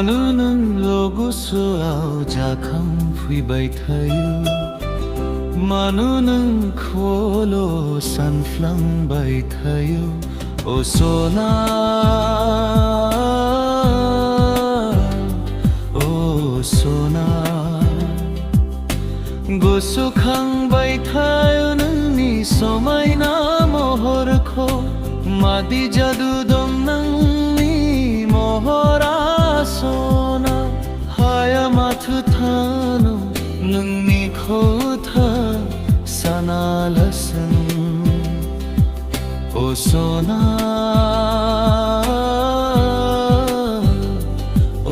मानो नोंल' गोसोआव जाखांफैबाय थायो मानो नोंखौल' सानफ्लांबाय थायो अ सना अ सना गोसोखांबाय थायो नोंनि समायना महरखौ मादि जादु दं नोंनि महरा सना हाया माथो थानो नोंनि खोथा सानालासिनो अ सना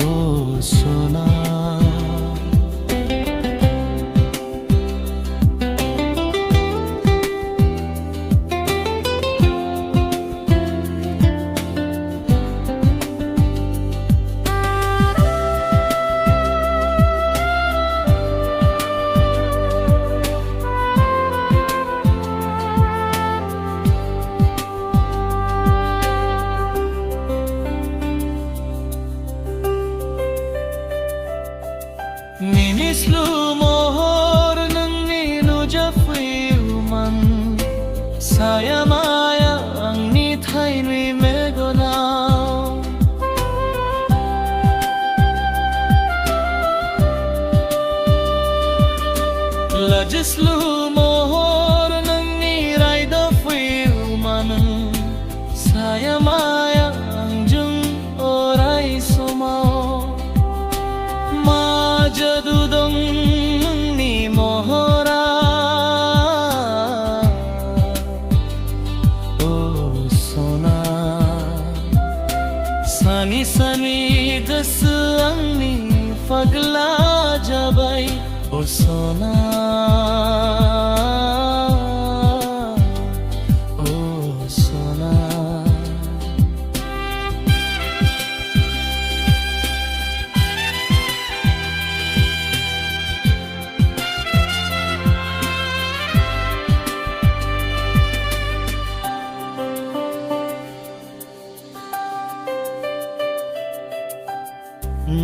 अ सना मिनिस्लु महर नोंनि नुजाफैयोमोन साया माया आंनि थाइनै मेगनाव लाजिस्लु महर नोंनि रायदावफैयोमोन साया माया आंजों अराय समाव जादु दं नोंनि महरा अ सना सानि सानि गोसो आंनि फाग्ला जाबाय अ सना अ सना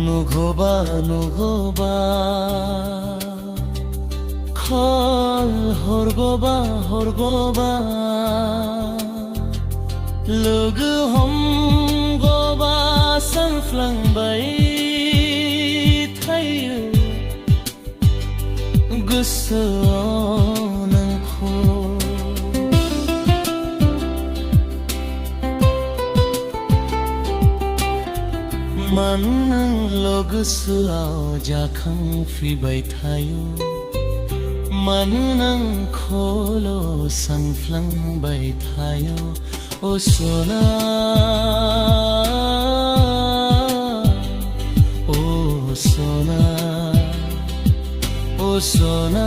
नुगोबा नुगोबा खल हरगोबा हरगोबा लोगो हमगोबा सानफ्लांबाय थायो गोसोआव नोंखौ मानो नोंल' गोसोआव जाखांफैबाय थायो मानो नोंखौल' सानफ्लांबाय थायो अ सना अ सना अ सना